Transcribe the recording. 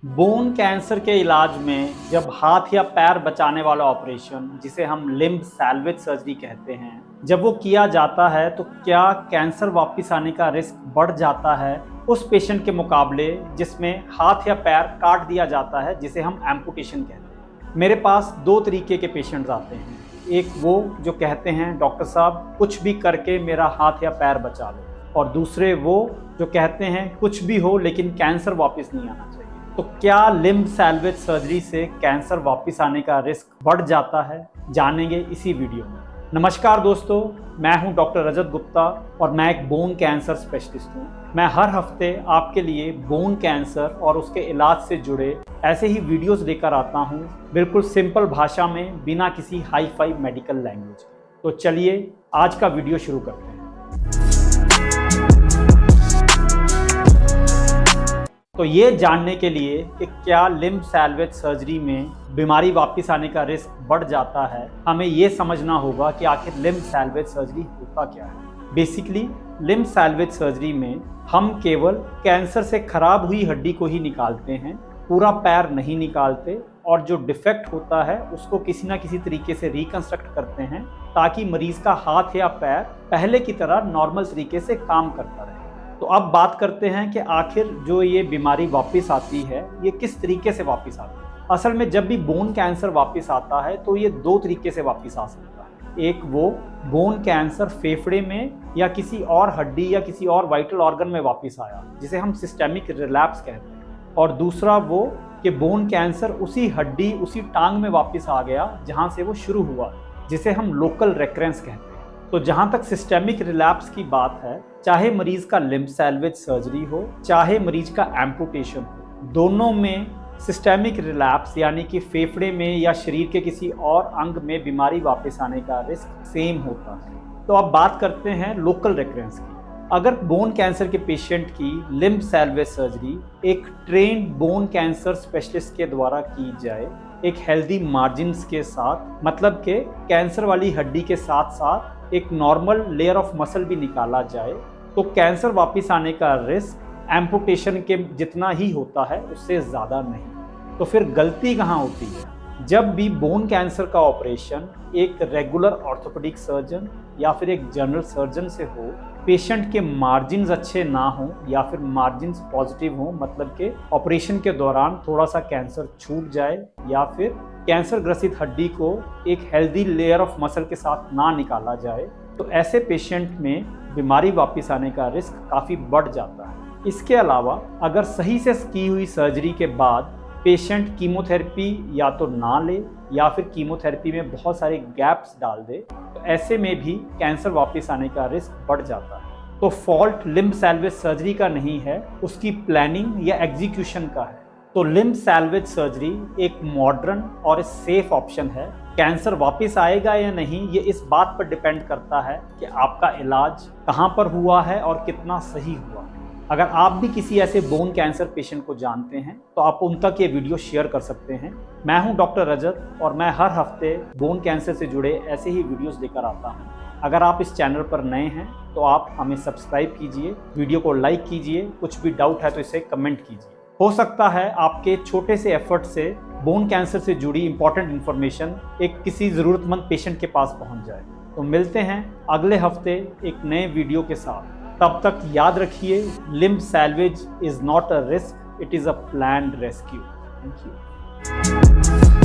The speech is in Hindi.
बोन कैंसर के इलाज में जब हाथ या पैर बचाने वाला ऑपरेशन, जिसे हम लिम्ब सैल्वेज सर्जरी कहते हैं, जब वो किया जाता है तो क्या कैंसर वापस आने का रिस्क बढ़ जाता है उस पेशेंट के मुकाबले जिसमें हाथ या पैर काट दिया जाता है, जिसे हम एम्पुटेशन कहते हैं। मेरे पास दो तरीके के पेशेंट्स आते हैं। एक वो जो कहते हैं डॉक्टर साहब कुछ भी करके मेरा हाथ या पैर बचा लो, और दूसरे वो जो कहते हैं कुछ भी हो लेकिन कैंसर वापस नहीं आना चाहिए। तो क्या लिम्ब सैल्वेज सर्जरी से कैंसर वापस आने का रिस्क बढ़ जाता है, जानेंगे इसी वीडियो में। नमस्कार दोस्तों, मैं हूं डॉक्टर रजत गुप्ता और मैं एक बोन कैंसर स्पेशलिस्ट हूं। मैं हर हफ्ते आपके लिए बोन कैंसर और उसके इलाज से जुड़े ऐसे ही वीडियोस लेकर आता हूं, बिल्कुल सिंपल भाषा में, बिना किसी हाई फाई मेडिकल लैंग्वेज। तो चलिए आज का वीडियो शुरू करते हैं। तो ये जानने के लिए कि क्या लिम्ब सैल्वेज सर्जरी में बीमारी वापस आने का रिस्क बढ़ जाता है, हमें ये समझना होगा कि आखिर लिम्ब सैल्वेज सर्जरी होता क्या है। बेसिकली लिम्ब सैल्वेज सर्जरी में हम केवल कैंसर से खराब हुई हड्डी को ही निकालते हैं, पूरा पैर नहीं निकालते, और जो डिफेक्ट होता है उसको किसी ना किसी तरीके से रिकंस्ट्रक्ट करते हैं ताकि मरीज का हाथ या पैर पहले की तरह नॉर्मल तरीके से काम करता रहे। तो अब बात करते हैं कि आखिर जो ये बीमारी वापस आती है ये किस तरीके से वापस आती है। असल में जब भी बोन कैंसर वापस आता है तो ये दो तरीके से वापस आ सकता है। एक वो बोन कैंसर फेफड़े में या किसी और हड्डी या किसी और वाइटल ऑर्गन में वापस आया, जिसे हम सिस्टेमिक रिलैप्स कहते हैं। और दूसरा वो कि बोन कैंसर उसी हड्डी उसी टांग में वापस आ गया जहाँ से वो शुरू हुआ, जिसे हम लोकल रेकरेंस कहते हैं। तो जहाँ तक सिस्टेमिक रिलैप्स की बात है, चाहे मरीज का लिम्ब सैल्वेज सर्जरी हो चाहे मरीज का एम्पुटेशन हो, दोनों में सिस्टेमिक रिलैप्स यानी कि फेफड़े में या शरीर के किसी और अंग में बीमारी वापस आने का रिस्क सेम होता है। तो अब बात करते हैं लोकल रेकरेंस की। अगर बोन कैंसर के पेशेंट की लिम्ब सैल्वेज सर्जरी एक ट्रेन्ड बोन कैंसर स्पेशलिस्ट के द्वारा की जाए, एक हेल्दी मार्जिन्स के साथ, मतलब कि कैंसर वाली हड्डी के साथ साथ एक नॉर्मल लेयर ऑफ मसल भी निकाला जाए, तो कैंसर वापस आने का रिस्क एम्पुटेशन के जितना ही होता है, उससे ज़्यादा नहीं। तो फिर गलती कहाँ होती है? जब भी बोन कैंसर का ऑपरेशन एक रेगुलर ऑर्थोपेडिक सर्जन या फिर एक जनरल सर्जन से हो, पेशेंट के मार्जिन्स अच्छे ना हो या फिर मार्जिन्स पॉजिटिव हो, मतलब कि ऑपरेशन के दौरान थोड़ा सा कैंसर छूट जाए या फिर कैंसर ग्रसित हड्डी को एक हेल्दी लेयर ऑफ मसल के साथ ना निकाला जाए, तो ऐसे पेशेंट में बीमारी वापस आने का रिस्क काफ़ी बढ़ जाता है। इसके अलावा अगर सही से की हुई सर्जरी के बाद पेशेंट कीमोथेरेपी या तो ना ले या फिर कीमोथेरेपी में बहुत सारे गैप्स डाल दे, तो ऐसे में भी कैंसर वापस आने का रिस्क बढ़ जाता है। तो फॉल्ट लिम्ब सैल्वेज सर्जरी का नहीं है, उसकी प्लानिंग या एग्जीक्यूशन का है। तो लिम्ब सैल्वेज सर्जरी एक मॉडर्न और सेफ ऑप्शन है। कैंसर वापस आएगा या नहीं, ये इस बात पर डिपेंड करता है कि आपका इलाज कहाँ पर हुआ है और कितना सही हुआ है। अगर आप भी किसी ऐसे बोन कैंसर पेशेंट को जानते हैं तो आप उन तक ये वीडियो शेयर कर सकते हैं। मैं हूं डॉक्टर रजत और मैं हर हफ्ते बोन कैंसर से जुड़े ऐसे ही वीडियोस लेकर आता हूं। अगर आप इस चैनल पर नए हैं तो आप हमें सब्सक्राइब कीजिए, वीडियो को लाइक कीजिए, कुछ भी डाउट है तो इसे कमेंट कीजिए। हो सकता है आपके छोटे से एफर्ट से बोन कैंसर से जुड़ी इंपॉर्टेंट इन्फॉर्मेशन एक किसी ज़रूरतमंद पेशेंट के पास पहुँच जाए। तो मिलते हैं अगले हफ्ते एक नए वीडियो के साथ। तब तक याद रखिए, limb salvage is not a risk, it is a planned rescue. Thank you.